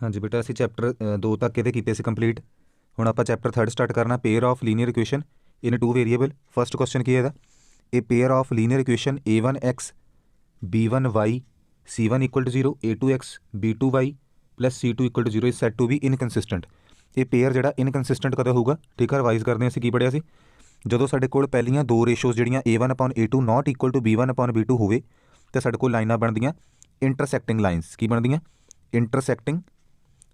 हाँ जी बेटा, ਅਸੀਂ ਚੈਪਟਰ 2 ਤੱਕ ਇਹਦੇ ਕੀਤੇ ਸੀ ਕੰਪਲੀਟ। ਹੁਣ ਆਪਾਂ ਚੈਪਟਰ 3 ਸਟਾਰਟ ਕਰਨਾ, pair of linear equation in 2 variable. First question ਕੀ ਹੈ ਇਹਦਾ? ਇਹ pair of linear equation a1x b1y c1 equal to 0 a2x b2y plus c2 equal to 0 is set to be inconsistent. ਇਹ pair ਜਿਹੜਾ ਇਨਕਨਸਿਸਟੈਂਟ ਕਦੋਂ ਹੋਊਗਾ? ਠੀਕ ਹੈ, ਰਿਵਾਈਜ਼ ਕਰਦੇ ਹਾਂ। ਅਸੀਂ ਕੀ ਪੜ੍ਹਿਆ ਸੀ? ਜਦੋਂ ਸਾਡੇ ਕੋਲ ਪਹਿਲੀਆਂ ਦੋ ਰੇਸ਼ੋਜ਼ ਜਿਹੜੀਆਂ a1/a2 not equal to b1/b2 ਹੋਵੇ ਤਾਂ ਸਾਡੇ ਕੋਲ ਲਾਈਨਾਂ ਬਣਦੀਆਂ ਇੰਟਰਸੈਕਟਿੰਗ ਲਾਈਨਸ। ਕੀ ਬਣਦੀਆਂ? ਇੰਟਰਸੈਕਟਿੰਗ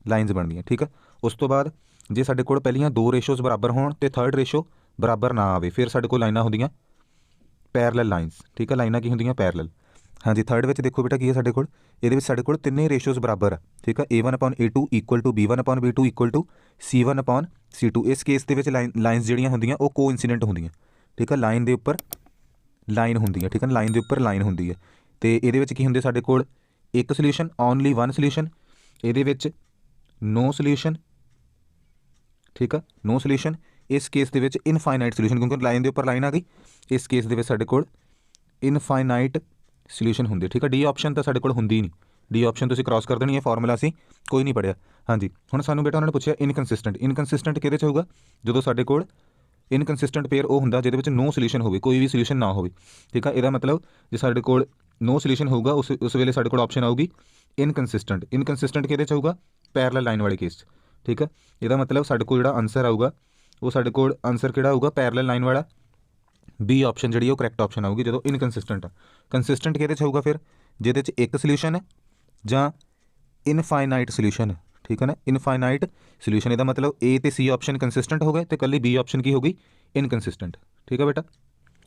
ਲਾਈਨਸ ਬਣਦੀਆਂ। ਠੀਕ ਆ। ਉਸ ਤੋਂ ਬਾਅਦ ਜੇ ਸਾਡੇ ਕੋਲ ਪਹਿਲੀਆਂ ਦੋ ਰੇਸ਼ੋਜ਼ ਬਰਾਬਰ ਹੋਣ ਅਤੇ ਥਰਡ ਰੇਸ਼ੋ ਬਰਾਬਰ ਨਾ ਆਵੇ, ਫਿਰ ਸਾਡੇ ਕੋਲ ਲਾਈਨਾਂ ਹੁੰਦੀਆਂ ਪੈਰਲਲ ਲਾਈਨਸ। ਠੀਕ ਆ, ਲਾਈਨਾਂ ਕੀ ਹੁੰਦੀਆਂ? ਪੈਰਲਲ। ਹਾਂਜੀ, ਥਰਡ ਵਿੱਚ ਦੇਖੋ ਬੇਟਾ ਕੀ ਹੈ ਸਾਡੇ ਕੋਲ? ਇਹਦੇ ਵਿੱਚ ਸਾਡੇ ਕੋਲ ਤਿੰਨੇ ਰੇਸ਼ੋਜ਼ ਬਰਾਬਰ ਆ। ਠੀਕ ਆ, a1/a2 equal to b1/b2 equal to c1/c2। ਇਸ ਕੇਸ ਦੇ ਵਿੱਚ ਲਾਈਨਸ ਜਿਹੜੀਆਂ ਹੁੰਦੀਆਂ ਉਹ ਕੋ ਇੰਸੀਡੈਂਟ ਹੁੰਦੀਆਂ। ਠੀਕ ਆ, ਲਾਈਨ ਦੇ ਉੱਪਰ ਲਾਈਨ ਹੁੰਦੀ ਹੈ। ਠੀਕ ਹੈ, ਲਾਈਨ ਦੇ ਉੱਪਰ ਲਾਈਨ ਹੁੰਦੀ ਹੈ। ਅਤੇ ਇਹਦੇ ਵਿੱਚ ਕੀ ਹੁੰਦੇ ਸਾਡੇ ਕੋਲ? ਇੱਕ ਸੋਲਿਊਸ਼ਨ, ਓਨਲੀ ਵਨ ਸੋਲਿਊਸ਼ਨ। ਇਹਦੇ ਵਿੱਚ ਨੋ ਸੋਲਿਊਸ਼ਨ। ਠੀਕ ਆ, ਨੋ ਸੋਲਿਊਸ਼ਨ। ਇਸ ਕੇਸ ਦੇ ਵਿੱਚ ਇਨਫਾਈਨਾਈਟ ਸੋਲਿਊਸ਼ਨ, ਕਿਉਂਕਿ ਲਾਈਨ ਦੇ ਉੱਪਰ ਲਾਈਨ ਆ ਗਈ। ਇਸ ਕੇਸ ਦੇ ਵਿੱਚ ਸਾਡੇ ਕੋਲ ਇਨਫਾਈਨਾਈਟ ਸੋਲਿਊਸ਼ਨ ਹੁੰਦੇ। ਠੀਕ ਆ, ਡੀ ਆਪਸ਼ਨ ਤਾਂ ਸਾਡੇ ਕੋਲ ਹੁੰਦੀ ਨਹੀਂ। ਡੀ ਆਪਸ਼ਨ ਤੁਸੀਂ ਕ੍ਰਾਸ ਕਰ ਦੇਣੀ ਹੈ, ਫਾਰਮੂਲਾ ਅਸੀਂ ਕੋਈ ਨਹੀਂ ਪੜ੍ਹਿਆ। ਹਾਂਜੀ, ਹੁਣ ਸਾਨੂੰ ਬੇਟਾ ਉਹਨਾਂ ਨੇ ਪੁੱਛਿਆ ਇਨਕਨਸਿਸਟੈਂਟ। ਇਨਕਨਸਿਸਟੈਂਟ ਕਿਹਦੇ 'ਚ ਹੋਊਗਾ? ਜਦੋਂ ਸਾਡੇ ਕੋਲ ਇਨਕਨਸਿਸਟੈਂਟ ਪੇਅਰ ਉਹ ਹੁੰਦਾ ਜਿਹਦੇ ਵਿੱਚ ਨੋ ਸੋਲਿਊਸ਼ਨ ਹੋਵੇ, ਕੋਈ ਵੀ ਸੋਲਿਊਸ਼ਨ ਨਾ ਹੋਵੇ। ਠੀਕ ਆ, ਇਹਦਾ ਮਤਲਬ ਜੇ ਸਾਡੇ ਕੋਲ ਨੋ ਸੋਲਿਊਸ਼ਨ ਹੋਊਗਾ ਉਸ ਵੇਲੇ ਸਾਡੇ ਕੋਲ ਆਪਸ਼ਨ ਆਊਗੀ ਇਨਕਨਸਿਸਟੈਂਟ। ਇਨਕਨਸਿਸਟੈਂਟ ਕਿਹਦੇ 'ਚ ਹੋਊਗਾ? ਪੈਰਲਲ ਲਾਈਨ ਵਾਲੇ ਕੇਸ 'ਚ। ਠੀਕ ਆ, ਇਹਦਾ ਮਤਲਬ ਸਾਡੇ ਕੋਲ ਜਿਹੜਾ ਆਨਸਰ ਆਊਗਾ ਉਹ ਸਾਡੇ ਕੋਲ ਆਨਸਰ ਕਿਹੜਾ ਆਊਗਾ? ਪੈਰਲਲ ਲਾਈਨ ਵਾਲਾ। ਬੀ ਆਪਸ਼ਨ ਜਿਹੜੀ ਉਹ ਕਰੈਕਟ ਆਪਸ਼ਨ ਆਊਗੀ ਜਦੋਂ ਇਨਕਨਸਿਸਟੈਂਟ ਆ। ਕੰਸਿਸਟੈਂਟ ਕਿਹਦੇ 'ਚ ਹੋਊਗਾ ਫਿਰ? ਜਿਹਦੇ 'ਚ ਇੱਕ ਸੋਲਿਊਸ਼ਨ ਹੈ ਜਾਂ ਇਨਫਾਈਨਾਈਟ ਸੋਲਿਊਸ਼ਨ ਹੈ। ਠੀਕ ਹੈ ਨਾ, ਇਨਫਾਈਨਾਈਟ ਸੋਲਿਊਸ਼ਨ। ਇਹਦਾ ਮਤਲਬ ਏ ਅਤੇ ਸੀ ਆਪਸ਼ਨ ਕੰਸਿਸਟੈਂਟ ਹੋ ਗਏ ਅਤੇ ਇਕੱਲੀ ਬੀ ਆਪਸ਼ਨ ਕੀ ਹੋ ਗਈ? ਇਨਕਨਸਿਸਟੈਂਟ। ਠੀਕ ਹੈ ਬੇਟਾ।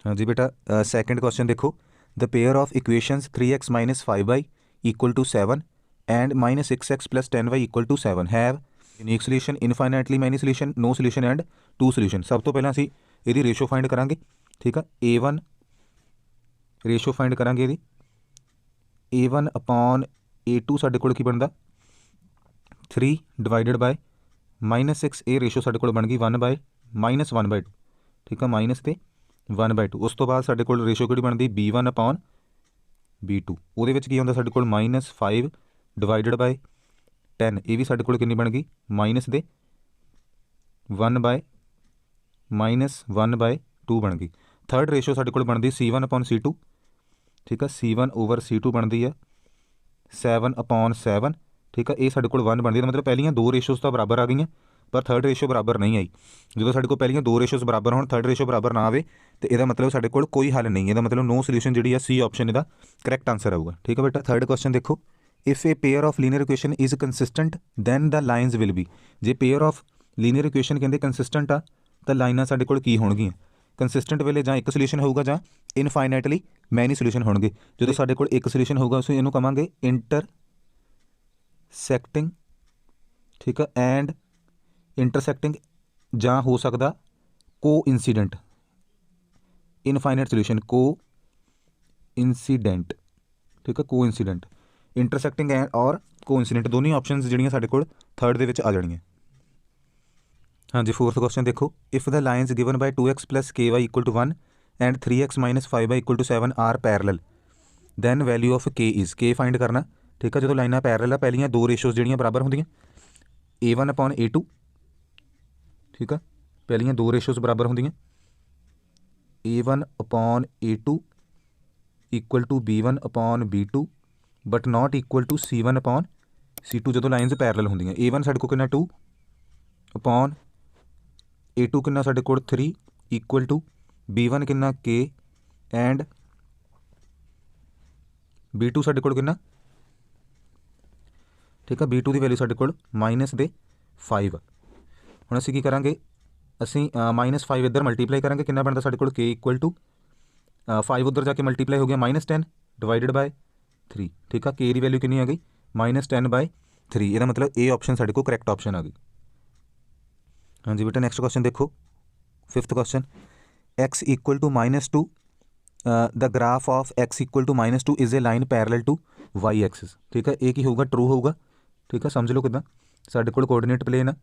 ਹਾਂਜੀ ਬੇਟਾ, ਸੈਕਿੰਡ ਕੁਐਸਚਨ ਦੇਖੋ। The pair of equations 3x - 5y equal to 7 and -6x plus 10y equal to 7 have unique solution, infinitely many solution, no solution and two solution। ਸਭ ਤੋਂ ਪਹਿਲਾਂ ਅਸੀਂ ਇਹਦੀ ਰੇਸ਼ੋ ਫਾਈਂਡ ਕਰਾਂਗੇ। ਠੀਕ ਆ, a1 ਰੇਸ਼ੋ ਫਾਈਂਡ ਕਰਾਂਗੇ ਇਹਦੀ। a1/a2 ਸਾਡੇ ਕੋਲ ਕੀ ਬਣਦਾ? 3 ਡਿਵਾਈਡਡ ਬਾਏ -6। ਇਹ ਰੇਸ਼ੋ ਸਾਡੇ ਕੋਲ ਬਣ ਗਈ 1/-1/2। ਠੀਕ ਆ, ਮਾਈਨਸ ਅਤੇ 1/2। ਉਸ ਤੋਂ ਬਾਅਦ ਸਾਡੇ ਕੋਲ ਰੇਸ਼ੋ ਕਿਹੜੀ ਬਣਦੀ? b1/b2। ਉਹਦੇ ਵਿੱਚ ਕੀ ਹੁੰਦਾ ਸਾਡੇ ਕੋਲ? -5 ਡਿਵਾਈਡਡ ਬਾਏ 10। ਇਹ ਵੀ ਸਾਡੇ ਕੋਲ ਕਿੰਨੀ ਬਣ ਗਈ? -1/-1/2 ਬਣ ਗਈ। ਥਰਡ ਰੇਸ਼ੋ ਸਾਡੇ ਕੋਲ ਬਣਦੀ c1/c2। ਠੀਕ ਆ, c1/c2 ਬਣਦੀ ਆ 7/7। ਠੀਕ ਆ, ਇਹ ਸਾਡੇ ਕੋਲ 1 ਬਣਦੀ ਹੈ। ਮਤਲਬ ਪਹਿਲੀਆਂ ਦੋ ਰੇਸ਼ੋਜ਼ ਤਾਂ ਬਰਾਬਰ ਆ ਗਈਆਂ ਪਰ ਥਰਡ ਰੇਸ਼ੋ ਬਰਾਬਰ ਨਹੀਂ ਆਈ। ਜਦੋਂ ਸਾਡੇ ਕੋਲ ਪਹਿਲੀਆਂ ਦੋ ਰੇਸ਼ੋਜ਼ ਬਰਾਬਰ ਹੋਣ, ਥਰਡ ਰੇਸ਼ੋ ਬਰਾਬਰ ਨਾ ਆਵੇ ਤੇ ਇਹਦਾ ਮਤਲਬ ਸਾਡੇ ਕੋਲ ਕੋਈ ਹੱਲ ਨਹੀਂ। ਇਹਦਾ ਮਤਲਬ ਨੋ ਸੋਲਿਊਸ਼ਨ ਜਿਹੜੀ ਆ, ਸੀ ਆਪਸ਼ਨ ਇਹਦਾ ਕਰੈਕਟ ਆਨਸਰ ਆਊਗਾ। ਠੀਕ ਹੈ ਬੇਟਾ। ਥਰਡ ਕੁਐਸਚਨ ਦੇਖੋ। If a pair of linear equation is consistent then the lines will be. ਜੇ ਪੇਅਰ ਆਫ ਲੀਨੀਅਰ ਇਕੁਏਸ਼ਨ ਕਹਿੰਦੇ ਕੰਸਿਸਟੈਂਟ ਆ ਤਾਂ ਲਾਈਨਾਂ ਸਾਡੇ ਕੋਲ ਕੀ ਹੋਣਗੀਆਂ? ਕੰਸਿਸਟੈਂਟ ਵੇਲੇ ਜਾਂ ਇੱਕ ਸੋਲਿਊਸ਼ਨ ਹੋਊਗਾ ਜਾਂ ਇਨਫਾਈਨਾਈਟਲੀ ਮੈਨੀ ਸੋਲਿਊਸ਼ਨ ਹੋਣਗੇ। ਜਦੋਂ ਸਾਡੇ ਕੋਲ ਇੱਕ ਸੋਲਿਊਸ਼ਨ ਹੋਊਗਾ ਅਸੀਂ ਇਹਨੂੰ ਕਵਾਂਗੇ ਇੰਟਰਸੈਕਟਿੰਗ। ਠੀਕ ਆ, ਐਂਡ ਇੰਟਰਸੈਕਟਿੰਗ ਜਾਂ ਹੋ ਸਕਦਾ ਕੋ ਇੰਸੀਡੈਂਟ। ਇਨਫਾਈਨਾਈਟ ਸੋਲਿਊਸ਼ਨ ਕੋ ਇੰਸੀਡੈਂਟ। ਠੀਕ ਆ, ਕੋ ਇੰਸੀਡੈਂਟ। ਇੰਟਰਸੈਕਟਿੰਗ ਐਂਡ ਔਰ ਕੋ ਇੰਸੀਡੈਂਟ ਦੋਨੇ ਆਪਸ਼ਨਸ ਜਿਹੜੀਆਂ ਸਾਡੇ ਕੋਲ ਥਰਡ ਦੇ ਵਿੱਚ ਆ ਜਾਣੀਆਂ। ਹਾਂਜੀ, ਫੋਰਥ ਕੁਐਸਚਨ ਦੇਖੋ। If the lines given by 2x + ky = 1 and 3x - 5y = 7 are parallel then value of k is. k find ਕਰਨਾ। ਠੀਕ ਆ, ਜਦੋਂ ਲਾਈਨਾਂ ਪੈਰਲਲ ਆ ਪਹਿਲੀਆਂ ਦੋ ਰੇਸ਼ੋਜ਼ ਜਿਹੜੀਆਂ ਬਰਾਬਰ ਹੁੰਦੀਆਂ a1/a2। ਠੀਕ ਆ, ਪਹਿਲੀਆਂ ਦੋ ਰੇਸ਼ੋਜ਼ ਬਰਾਬਰ ਹੁੰਦੀਆਂ a1/a2 equal to b1/b2 but not equal to c1/c2। ਜਦੋਂ ਲਾਈਨਸ ਪੈਰਲਲ ਹੁੰਦੀਆਂ a1 ਸਾਡੇ ਕੋਲ ਕਿੰਨਾ 2/a2 ਕਿੰਨਾ ਸਾਡੇ ਕੋਲ 3 ਇਕੁਅਲ ਟੂ b1 ਕਿੰਨਾ k ਐਂਡ b2 ਸਾਡੇ ਕੋਲ ਕਿੰਨਾ? ਠੀਕ ਆ, b2 ਦੀ ਵੈਲਿਊ ਸਾਡੇ ਕੋਲ -5। ਹੁਣ ਅਸੀਂ ਕੀ ਕਰਾਂਗੇ? ਅਸੀਂ -5 ਇੱਧਰ ਮਲਟੀਪਲਾਈ ਕਰਾਂਗੇ। ਕਿੰਨਾ ਬਣਦਾ ਸਾਡੇ ਕੋਲ? k ਇਕੁਅਲ ਟੂ 5 ਉੱਧਰ ਜਾ ਕੇ ਮਲਟੀਪਲਾਈ ਹੋ ਗਿਆ -10 ਡਿਵਾਈਡਡ ਬਾਏ 3। ਠੀਕ ਆ, k ਦੀ ਵੈਲਿਊ ਕਿੰਨੀ ਆ ਗਈ? -10/3। ਇਹਦਾ ਮਤਲਬ ਇਹ ਆਪਸ਼ਨ ਸਾਡੇ ਕੋਲ ਕਰੈਕਟ ਆਪਸ਼ਨ ਆ ਗਈ। ਹਾਂਜੀ ਬੇਟਾ, ਨੈਕਸਟ ਕੁਐਸਚਨ ਦੇਖੋ। Fifth question. x = -2 the graph of x = -2 is a line parallel to y axis. ਠੀਕ ਆ, ਇਹ ਕੀ ਹੋਊਗਾ? ਟਰੂ ਹੋਊਗਾ। ਠੀਕ ਆ, ਸਮਝ ਲਓ ਕਿੱਦਾਂ। ਸਾਡੇ ਕੋਲ ਕੋਆਰਡੀਨੇਟ ਪਲੇਨ ਆ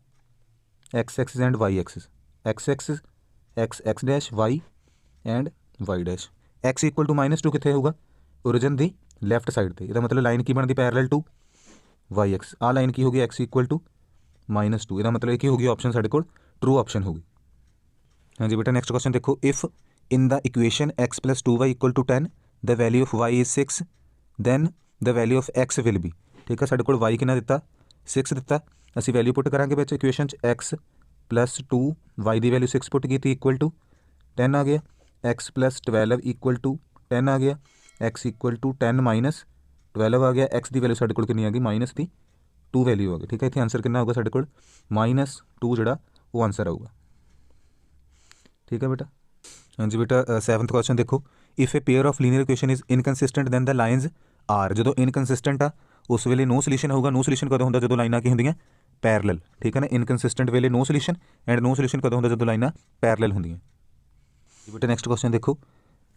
x Axis and y Axis. x Axis x dash y and y dash. x = -2 ਕਿੱਥੇ ਹੋਊਗਾ? ਓਰੀਜਨ ਦੀ ਲੈਫਟ ਸਾਈਡ 'ਤੇ। ਇਹਦਾ ਮਤਲਬ ਲਾਈਨ ਕੀ ਬਣਦੀ? ਪੈਰਲਲ ਟੂ वाई एक्स आ लाइन की होगी एक्स इक्वल टू -2 ਇਹਦਾ मतलब की होगी ऑप्शन साढ़े को ट्रू ऑप्शन होगी। हाँ जी बेटा नेक्स्ट क्वेश्चन देखो if in the equation x + 2y = 10 the value of y is 6 then the value of x will be. ठीक है साढ़े को y कितना दिता 6 दिता असी वैल्यू पुट करांगे बच्चे इक्वेशन x + 2 y की वैल्यू 6 पुट की इक्वल टू 10 आ गया x + 12 इक्वल टू 10 आ गया x इक्वल टू 10 - 12 आ गया x की वैल्यू साढ़े को कितनी आ गई -2 वैल्यू आ गई। ठीक है इतने आंसर कितना होगा साढ़े को -2 जोड़ा वो आंसर आऊगा। ठीक है बेटा हाँ जी बेटा 7th क्वेश्चन देखो if a pair of linear equation is inconsistent then the lines are जो इनकनसिस्टेंट आ उस वेले नो सोल्यूशन होगा। नो सोल्यूशन कदों होंदा जो लाइनां की होंदियां पैरलल। ठीक है ना इनकनसिस्टेंट वेले no solution and no solution कदों होंदा जो लाइनां पैरलल होंदियां। बेटा नेक्स्ट क्वेश्चन देखो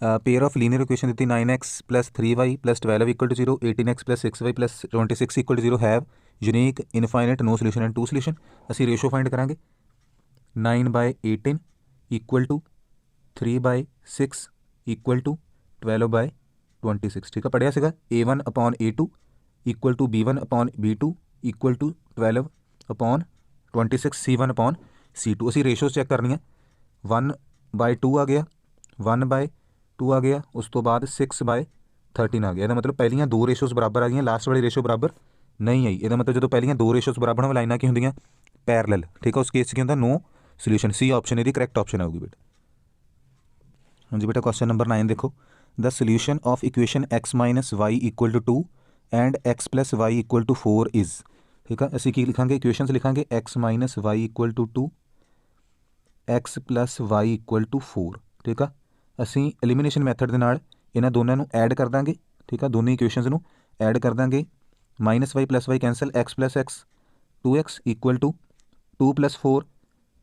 पेयर ऑफ लीनियर इक्वेशन दी 9x + 3y + 12 = 0 18x + 6y + 26 = 0 have unique infinite no solution and two solution. असी रेशो फाइंड करांगे 9/18 इक्वल टू 3/6 इक्वल टू 12/26। ठीक है पढ़िया सीगा A1/A2 equal to B1/B2 equal to 12/26 C1/C2। असी ratios cheque करनी है 1/2 आ गया 1/2 आ गया उस तो बाद 6/13 आ गया। ਇਹਦਾ मतलब पहलियां दो रेशोज बराबर आ गई लास्ट वाली रेशो बराबर नहीं आई। ਇਹਦਾ मतलब जो पहलियां दो रेशोज बराबर होਣ लाइनां की होंदियां पैरलल। ठीक है उस केस की होंदा नो सोल्यूशन सी ऑप्शन ਇਹਦੀ करैक्ट ऑप्शन आऊगी बेटा। हाँ जी बेटा क्वेश्चन नंबर 9 देखो the solution of equation x - y = 2 and x + y = 4 is. ठीक है असी की लिखांगे equations लिखांगे x - y = 2 x + y = 4। ठीक है असी एलिमिनेशन मैथड के नाल इन्हां दोनों नूं ऐड कर देंगे। ठीक है दोनों इक्वेशनस नूं ऐड कर देंगे -y + y cancel x + x 2x = 2 + 4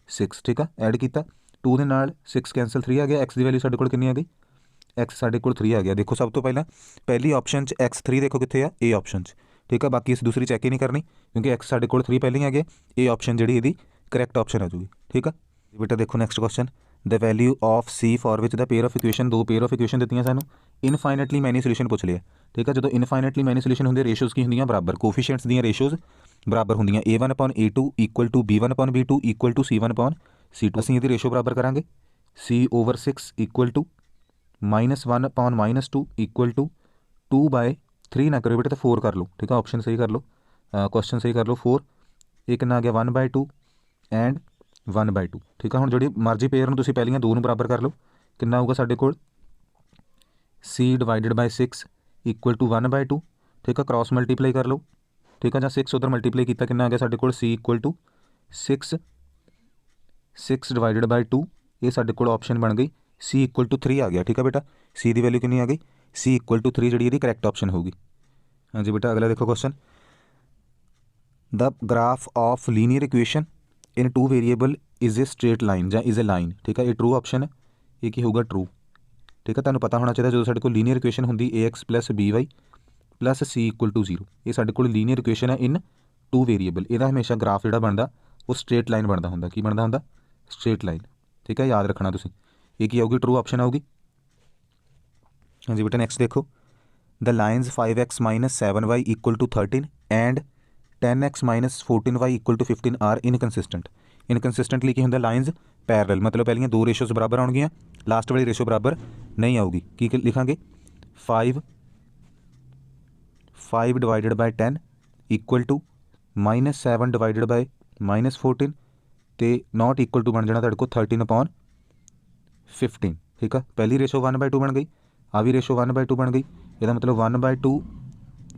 6। ठीक है ऐड किया 2 के नाल 6 कैंसल 3 आ गया x की वैल्यू साढ़े को कितनी आ गई x साढ़े को 3 आ गया। देखो सब तो पहली ऑप्शन x3 देखो कितने आ ए ऑप्शन। ठीक है बाकी इस दूसरी चैक ही नहीं करनी क्योंकि x साढ़े को 3 पहले ही आ गया ए ऑप्शन जी यदि करैक्ट ऑप्शन आ जूगी। ठीक है बेटा देखो next question the value of C for which the pair of equation दो पेयर ऑफ इक्वेशन दी सानू इनफाइनेटली मैनी सोल्यूशन पूछ लिया। ठीक है जो इनफाइनेटली मैनी सोल्यूशन होंगे रेशोज की होंगे बराबर कोफिशिएंट्स दी रेशोज बराबर होंगे A1/A2 equal to B1/B2 equal to C1/C2। असीं इहदी रेशो बराबर करांगे C/6 equal to -1/-2 equal to 2/3 ना करो बेटा तो 4 कर लो। ठीक है ऑप्शन सही कर लो क्वेश्चन सही कर लो 4 एक ना आ गया 1/2 एंड 1/2। ठीक है हुण जिहड़ी मर्जी पेयर नूं तुसीं पहलियां दो नूं बराबर कर लो कितना आऊगा साडे कोल C/6 इक्वल टू 1/2। ठीक है क्रॉस मल्टीप्लाई कर लो। ठीक है जां 6 उधर मल्टीप्लाई किया कितना आ गया साडे कोल C इक्वल टू 6 6/2 ये साडे कोल ऑप्शन बन गई C इक्वल टू 3 आ गया। ठीक है बेटा C की वैल्यू कितनी आ गई C इक्वल टू 3 जी करैक्ट ऑप्शन होगी। हाँ जी बेटा अगला देखो question the graph of linear equation in 2 variable is a straight line या इज़ ए लाइन। ठीक है ये ट्रू ऑप्शन है ये की होगा ट्रू। ठीक है तुहानूं पता होना चाहिए जो साडे कोल लीनियर इक्वेशन होंगी AX + BY + C equal to 0 ये साडे कोल लीनियर इक्वेशन है इन 2 वेरीएबल ਇਹਦਾ हमेशा ग्राफ जिहड़ा बनता वो स्ट्रेट लाइन बनता होंदा की बनता होंदा स्ट्रेट लाइन। ठीक है याद रखना तुसीं ये की आऊगी ट्रू ऑप्शन आऊगी। हाँ जी बेटा नेक्स्ट देखो the lines 5x - 7y = 13 and 10x - 14y = 15 are inconsistent. इनकनसिस्टेंटली की होंदा लाइन्स पैरल मतलब पहलियां दो रेशोज बराबर आउणगियां लास्ट वाली रेशो बराबर नहीं आऊगी की लिखांगे 5 /10 इक्वल टू -7 / -14 तो नॉट इक्वल टू बन जाना तुहाडे कोल 13/15। ठीक है पहली रेशो 1/2 बन गई आ भी रेशो 1/2 बन गई ਇਹਦਾ मतलब 1/2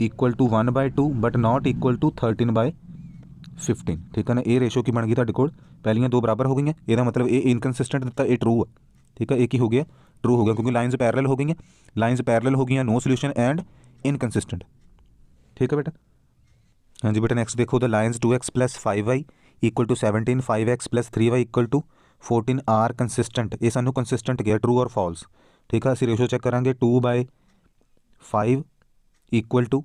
equal to 1/2 but not equal to 13/15। ठीक है ना ये रेशो की बन गई तुहाडे कोल पहलियां दो बराबर हो गई ਇਹਦਾ मतलब ये इनकनसिस्टेंट दिता ये ट्रू है। ठीक है एक ही हो गया ट्रू हो गया क्योंकि लाइन्स पैरल हो गई लाइन्स पैरल हो गई नो सोल्यूशन एंड इनकनसिस्टेंट। ठीक है बेटा हाँ जी बेटा नेक्स्ट देखो the lines 2x + 5y = 17 5x + 3y = 14 are consistent ये सानू कंसिस्टेंट गया ट्रू और फॉल्स। ठीक है असीं रेशो चेक करांगे 2/5 इक्वल टू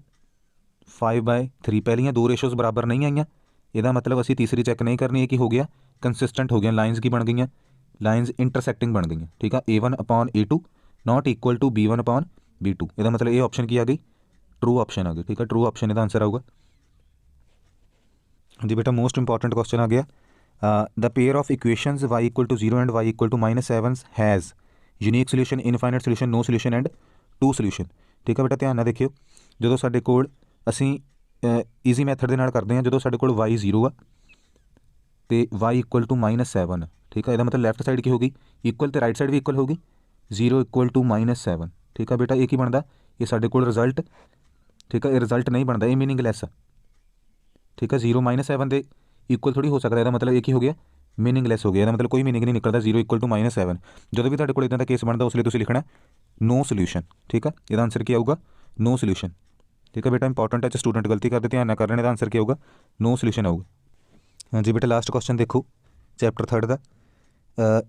5/3 पहलियां दो रेशोज बराबर नहीं आईयां ਇਹਦਾ मतलब असीं तीसरी चेक नहीं करनी है कि हो गया कंसिस्टेंट हो गया लाइन्स की बन गई लाइन्स इंटरसैक्टिंग बन गई। ठीक है A1/A2 not equal to B1/B2 ਇਹਦਾ मतलब ये ऑप्शन की आ गई ट्रू ऑप्शन आ गई। ठीक है ट्रू ऑप्शन ਇਹਦਾ आंसर आऊगा। जी बेटा मोस्ट इंपॉर्टेंट क्वेश्चन आ गया, the pair of equations y equal to 0 and y equal to -7 has unique solution, infinite solution, no solution and two solution. ठीक है बेटा ध्यान ਨਾਲ देखियो, ਜਦੋਂ ਸਾਡੇ ਕੋਲ ਅਸੀਂ ਈਜ਼ੀ ਮੈਥਡ ਦੇ ਨਾਲ ਕਰਦੇ ਹਾਂ, ਜਦੋਂ ਸਾਡੇ ਕੋਲ y 0 ਆ ਤੇ y ਇਕੁਅਲ ਟੂ -7, ਠੀਕ ਹੈ, ਇਹਦਾ ਮਤਲਬ ਲੈਫਟ ਸਾਈਡ ਕੀ ਹੋਗੀ ਇਕੁਅਲ ਤੇ ਰਾਈਟ ਸਾਈਡ ਵੀ ਇਕੁਅਲ ਹੋਗੀ, 0 ਇਕੁਅਲ ਟੂ -7। ਠੀਕ ਹੈ ਬੇਟਾ ਇਹ ਕੀ ਬਣਦਾ, ਇਹ ਸਾਡੇ ਕੋਲ ਰਿਜ਼ਲਟ, ਠੀਕ ਹੈ, ਇਹ ਰਿਜ਼ਲਟ ਨਹੀਂ ਬਣਦਾ, ਇਹ ਮੀਨਿੰਗਲੈਸ ਆ। ਠੀਕ ਹੈ 0 -7 ਦੇ ਇਕੁਅਲ ਥੋੜੀ ਹੋ ਸਕਦਾ, ਇਹਦਾ ਮਤਲਬ ਇਹ ਕੀ ਹੋ ਗਿਆ ਮੀਨਿੰਗਲੈਸ ਹੋ ਗਿਆ, ਇਹਦਾ ਮਤਲਬ ਕੋਈ ਮੀਨਿੰਗ ਨਹੀਂ ਨਿਕਲਦਾ 0 ਇਕੁਅਲ ਟੂ -7। ਜਦੋਂ ਵੀ ਤੁਹਾਡੇ ਕੋਲ ਇਦਾਂ ਦਾ ਕੇਸ ਬਣਦਾ ਉਸ ਲਈ ਤੁਸੀਂ ਲਿਖਣਾ नो सोल्यूशन। ठीक है ਇਹਦਾ आंसर क्या आऊगा नो सोल्यूशन। ठीक है बेटा इंपॉर्टेंट है, स्टूडेंट गलती करते ध्यान ना कर रहे हैं, आंसर क्या होगा नो सोल्यूशन आऊगा। हाँ जी बेटा लास्ट क्वेश्चन देखो चैप्टर 3 का,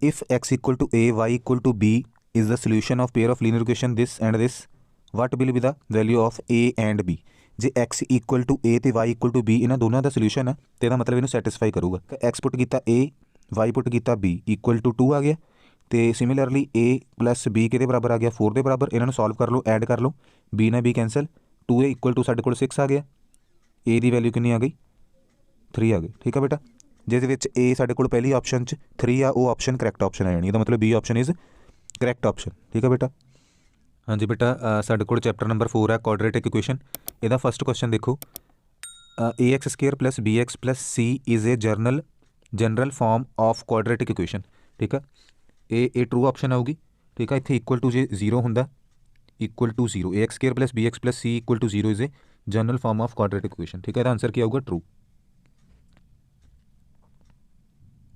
if x equal to a y equal to b is the solution of pair of linear equation this and this, what will be the value of a and b। जे x equal to a तो y equal to b इन्होंने दोनों का solution है तो यह मतलब इन्हें सैटिस्फाई करूगा। x पुट किया a, y पुट किया b इक्वल टू 2 आ गया, तो सिमिलरली a प्लस b के बराबर आ गया 4 के बराबर, इन्होंने सॉल्व कर लो ऐड कर लो, b ना b cancel, 2a equal to साढ़े को 6 आ गया, a की वैल्यू कितनी आ गई 3 आ गई। ठीक है बेटा जिस a साढ़े को पहली ऑप्शन 3 आ वो ऑप्शन करैक्ट ऑप्शन आ जानी, इसका मतलब b option is correct option. ठीक है बेटा हाँ जी बेटा साढ़े को चैप्टर नंबर 4 है क्वाड्रेटिक इक्वेशन, इसका फर्स्ट क्वेश्चन देखो, ax² plus bx plus c is a general form of quadratic equation. ठीक है ये ट्रू ऑप्शन आऊगी। ठीक है इतने इक्वल टू जो 0 होंगे equal to 0, ax² plus bx plus c equal to 0 is a general form of quadratic equation. ठीक है इसका आंसर क्या आऊगा ट्रू।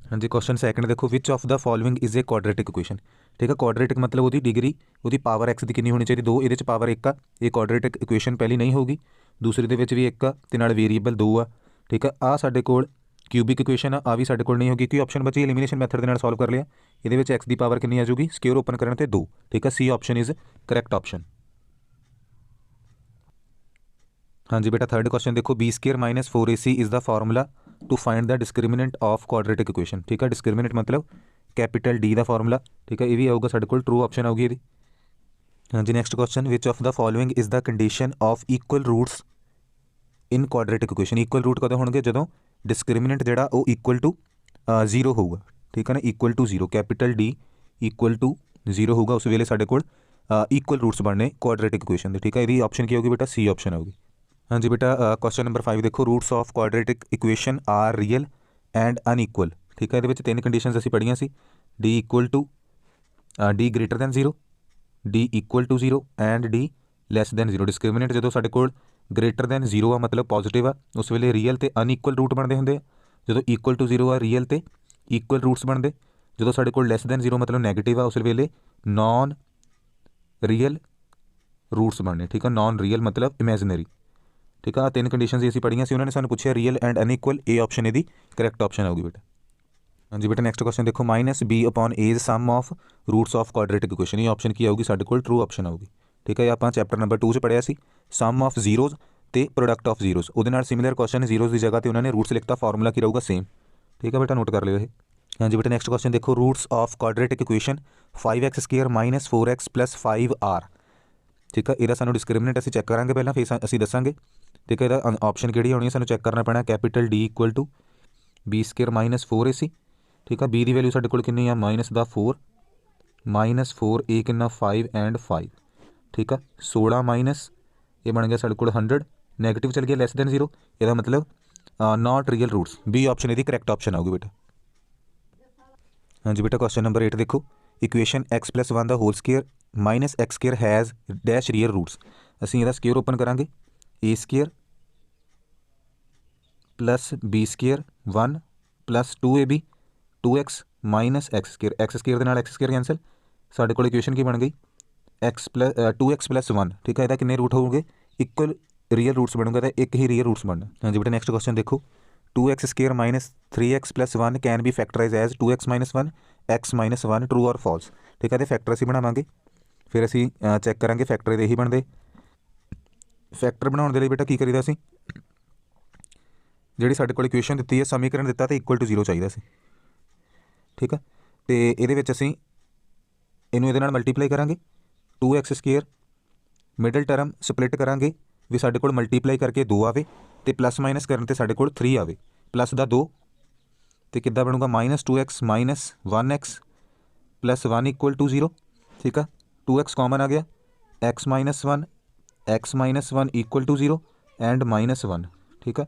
हाँ जी क्वेश्चन सैकंड देखो, विच of the following is a quadratic equation. ठीक है क्वाड्रेटिक मतलब वो डिग्री वो पावर x की कितनी होनी चाहिए 2, ये पावर 1 आ, ये क्वाड्रेटिक इक्वेशन पहली नहीं होगी, दूसरी दे भी 1 आ ते नाल वेरीएबल 2 आ। ठीक है आ साडे कोल क्यूबिक इक्वेशन आ भी साडे कोल नहीं होगी, कोई ऑप्शन बची एलिमिनेशन मैथड के नाल सॉल्व कर लिया, ये एक्स की पावर कितनी आ जाऊगी स्क्वेयर ओपन करने ते 2। ठीक है C option is correct option. हाँ जी बेटा थर्ड क्वेश्चन देखो, b² minus 4ac is the formula to find the discriminant of quadratic equation. ठीक है डिस्क्रिमिनेंट मतलब कैपिटल D का फार्मूला। ठीक है ये भी आऊगा साडे कोल ट्रू ऑप्शन आऊगी ये। हाँ जी next question, which of the following is the condition of equal roots in quadratic equation. Equal root कदों होणगे जदों डिस्क्रिमिनेंट जिहड़ा वो इक्वल टू 0 होगा। ठीक है ना equal to 0 capital D equal to 0 होगा, उस वेले साडे कोल इक्वल रूट्स बनने क्वाड्रेटिक इक्वेशन के। ठीक है ये ऑप्शन क्या होगी बेटा सी ऑप्शन आऊगी। हाँ जी बेटा क्वेश्चन नंबर 5 देखो, roots of quadratic equation are real and unequal. ठीक है ये 3 कंडीशनस असीं पढ़ियां सी, D equal to D greater than 0, D equal to 0 and D less than 0। Discriminant जो साडे कोल ग्रेटर दैन 0 आ मतलब पॉजिटिव आ, उस वेले रियल तो अनइक्वल रूट बनते होंगे, जो इक्वल टू 0 आ रियल तो इक्वल रूट्स बनते, जो साडे कोल लैस दैन 0 मतलब नैगेटिव आ उस वेले नॉन रियल रूट्स बनने। ठीक है नॉन रियल मतलब इमेजिनरी। ठीक है 3 कंडीशन असीं पढ़ियां सी, उन्होंने सानूं पुछया real and unequal, A option इहदी करैक्ट ऑप्शन आऊगी बेटा। हाँ जी बेटा नैक्सट क्वेश्चन देखो, -b/a is sum of roots of quadratic equation, ये ऑप्शन की आऊगी साडे कोल ट्रू ऑप्शन आऊगी। ठीक है आपां चैप्टर नंबर 2 च पढ़िया सी सम ऑफ जीरोज़ ते प्रोडक्ट ऑफ जीरोज़, उहदे नाल सिमिलर क्वेश्चन जीरोज़ की जगह पर उन्होंने रूट्स लिखता, फार्मूला की रहूगा सेम। ठीक है बेटा नोट कर लियो ये। हाँ जी बेटा नैक्सट क्वेश्चन देखो, roots of quadratic equation 5x² minus 4x plus 5r। ठीक है इहदा सानूं डिस्क्रिमिनेंट असीं चैक करांगे पहलां, फिर असीं दसांगे। ठीक है इहदा ऑप्शन किहड़ी होनी है सानूं चैक करना पैना, capital D equal to b² minus 4ac। ठीक है b की वैल्यू साडे कोल कितनी आ -4 a कितना 5 एंड 5। ठीक है 16 माइनस ये बन गया साडे कोल 100, नैगेटिव चल गया लैस दैन 0, यदा मतलब not real roots, B option यदि करैक्ट ऑप्शन आऊगी बेटा। हाँ जी बेटा क्वेश्चन नंबर 8 देखो, equation x+1 the whole square minus x² has dash real roots. असीं इहदा स्क्वेयर ओपन करांगे, a² plus b² 1 plus 2ab 2x minus x² x² दे नाल x² कैंसल, साडे कोल इक्वेशन की बन गई 2x प्लस 1। ठीक है इहदा कितने रूट होंगे इक्वल रियल रूट्स बनूंगा, तो एक ही रियल रूट्स बनना। हाँ जी बेटा नेक्स्ट क्वेश्चन देखो, 2x² minus 3x plus 1 can be factorise as 2x minus 1 x minus 1 true और फॉल्स। ठीक है तो फैक्टर असीं बनावांगे, फिर असीं चैक करांगे फैक्टर यही बनते। फैक्टर बनाने के लिए बेटा की करीदा असीं, जिहड़ी साडे कोल इक्वेशन दित्ती है समीकरण दिता तो इक्वल टू 0 चाहिए सी। ठीक है तो ये असीं इनू इहदे नाल मल्टीप्लाई करांगे, 2x² मिडल टर्म स्प्लिट करांगे भी साडे कोल मल्टीप्लाई करके 2 आवे, तो प्लस माइनस करन ते साडे कोल 3 आवे। प्लस दा 2 तो कितना बनूगा -2x minus 1x plus 1 equal to 0। ठीक है, 2x कॉमन आ गया, x minus one equal to 0 and -1। ठीक है,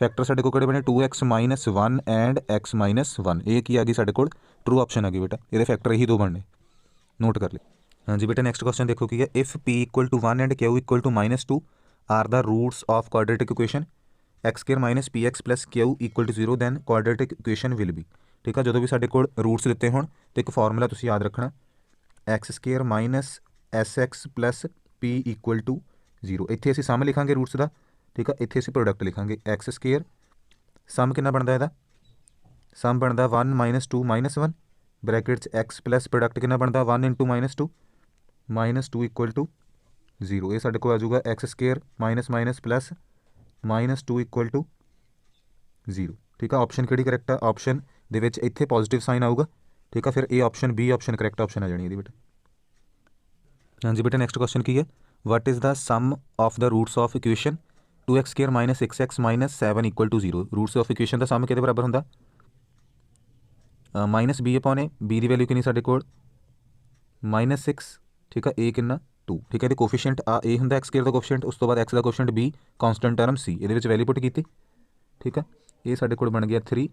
फैक्टर साढ़े को किहड़े बने 2x minus 1 and x minus 1। ये की आ गई साढ़े को ट्रू ऑप्शन आ गई बेटा, ये फैक्टर यही दो बनने, नोट कर ले। हाँ जी बेटा, नेक्स्ट क्वेश्चन देखो की है, if p equal to 1 and q equal to -2 are the roots of quadratic equation x square minus P X plus Q equal to 0 then quadratic equation will be. ठीक है, जो भी साढ़े को रूट्स दिते हो तो एक फॉर्मूला तुम याद रखना, X square minus S X plus P equal to 0। इत्थे असीं सम लिखांगे रूट्स का। ठीक है, इत्थे असीं प्रोडक्ट लिखांगे, एक्स स्केयर सम कितना बनता है, सम बनता 1 -2 -1 ब्रैकेट एक्स प्लस प्रोडक्ट कितना बनता 1 इंटू -2 इक्वल टू 0। ये साढ़े को आ जाऊगा x square minus minus plus -2 equal to 0। ठीक है, ऑप्शन किहड़ी करैक्ट है, ऑप्शन दे विच इत्थे पॉजिटिव साइन आऊगा। ठीक है, फिर A option B option correct option आ जानी है बेटा। हाँ जी बेटा, नेक्स्ट क्वेश्चन की है, what is the sum of the roots of equation 2x square minus 6x minus 7 equal to 0। Roots of equation का सम किहदे बराबर होंदा -b/a, b की वैल्यू कितनी साढ़े को -6। ठीक है, ए कितना 2। ठीक है, ये कोफिशिएंट आ ए होंदा एक्स स्केयर का कोफिशिएंट, उस तो बाद एक्स का coefficient b, constant term c, ये वैल्यू पुट की। ठीक है, ये साढ़े को बन गया 3।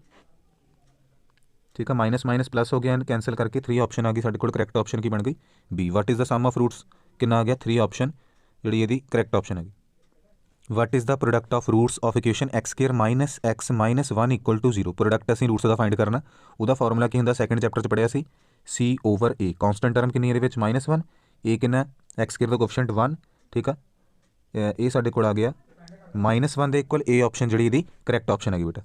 ठीक है, माइनस माइनस प्लस हो गया, कैंसल करके 3 ऑप्शन आ गई साढ़े को, करैक्ट ऑप्शन की बन गई B. What is the sum of roots कितना आ गया 3 ऑप्शन, जी ये करैक्ट ऑप्शन है। वट इज़ द product of roots of equation x square minus x minus 1 equal to 0। Product असीं रूट्स का फाइंड करना, वह फॉर्मूला की होंदा सैकेंड चैप्टर च पढ़िया सी, c over a. Constant term कितनी ये -1, ए कितना एक्स स्केयर का कोफिशिएंट 1। ठीक है, ये साढ़े को आ गया -1 के इक्वल, ए ऑप्शन जी ये करैक्ट ऑप्शन है बेटा।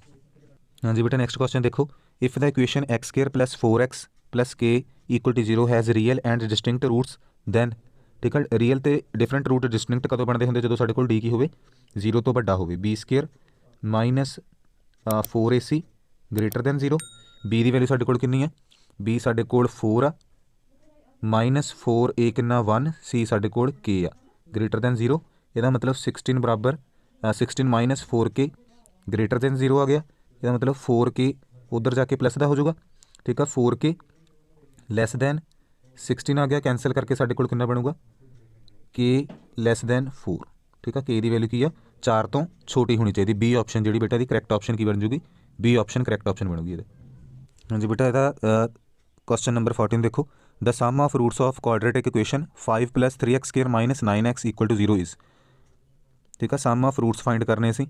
हाँ जी बेटा, नेक्स्ट क्वेश्चन देखो, if the equation x square plus 4x plus K equal to 0 has real and distinct roots then. ठीक है, रियल तो डिफरेंट रूट डिस्टिंक्ट कदों बनते होंगे, जो साढ़े को डी की हो 0 तो बड़ा हो, b square minus 4ac greater than 0। B की वैल्यू साढ़े को कितनी है, बी साढ़े को 4 आ, -4a कितना 1, सी साढ़े को k आ ग्रेटर दैन 0। यदा मतलब 16 बराबर 16 माइनस 4k ग्रेटर दैन 0 आ गया। यदा मतलब 4k उधर जाके प्लस का हो जाऊगा। ठीक है, 4k लैस दैन 16 आ गया, कैंसल करके साढ़े को कितना बनूगा k लैस दैन 4। ठीक है, k की वैल्यू की है 4 तो छोटी होनी चाहिए, बी ऑप्शन जी बेटा दी करैक्ट ऑप्शन की बन जूगी, बी ऑप्शन करैक्ट ऑप्शन बनूगी ये। हाँ जी बेटा, यदा क्वेश्चन नंबर 14 देखो, the sum of roots of quadratic equation 5 + 3x स्केयर माइनस 9x इक्वल टू 0 इज़। ठीक है, सम ऑफ रूट्स फाइंड करने सी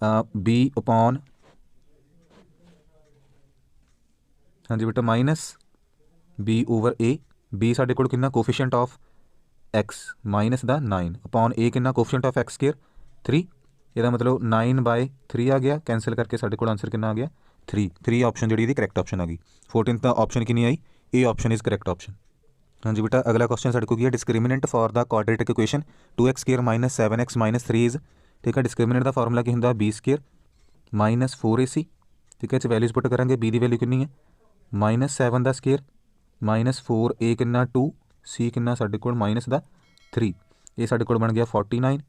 बी अपॉन, हाँ जी बेटा, minus B over A. B साढ़े को कितना coefficient of x minus the 9 upon A कितना कोफिशिएंट ऑफ एक्स स्केयर 3। यदा मतलब 9/3 आ गया, कैंसल करके साढ़े को आंसर कितना आ गया 3 ऑप्शन जी करैक्ट ऑप्शन आ गई। 14th ऑप्शन की नहीं आई, A option is correct option. हाँ जी बेटा, अगला क्वेश्चन साढ़े को discriminant for the quadratic equation 2x square minus 7x minus 3 is. ठीक है, डिस्क्रिमिनेंट का फॉर्मूला की होंगे बी स्केयर माइनस 4ac। ठीक है, वैल्यूज पुट करेंगे, बी की वैल्यू कितनी है -7 का स्केयर माइनस 4a कितना 2, सी कितना साढ़े को माइनस द 3। ये साढ़े को बन गया 49,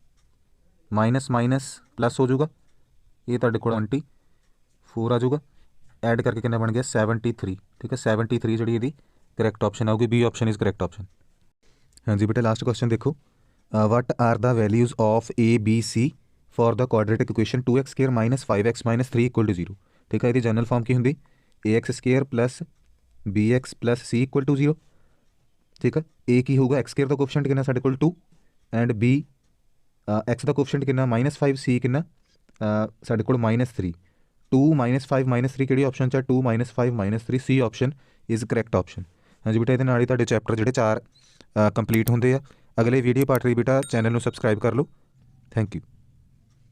माइनस माइनस प्लस हो जाऊगा, ये तुहाडे कोल 24 आ जाऊगा, ऐड करके कितना बन गया 73। ठीक है, 73 जी ये करैक्ट ऑप्शन आऊगी, B option is correct option. हाँ जी बेटा, लास्ट क्वेश्चन देखो, what are the values of A B C for the quadratic equation 2x square minus 5x minus 3 equal to 0। ठीक है, ये जनरल फॉर्म की होंगी ax square plus bx plus c equal to 0। ठीक है, ए की होगा एक्स स्केयर का कोफिशिएंट कितना साढ़े को 2 एंड बी एक्स का कोफिशिएंट कितना -5, सी कितना साढ़े को -3। 2 -5 -3 कि ऑप्शन च 2 -5 -3, c option is correct option. हाँ जी बेटा, ये नाल ही चैप्टर जोड़े 4 कंप्लीट होंगे। अगले वीडियो पार्ट लिए बेटा चैनल में सबसक्राइब कर लो। Thank you.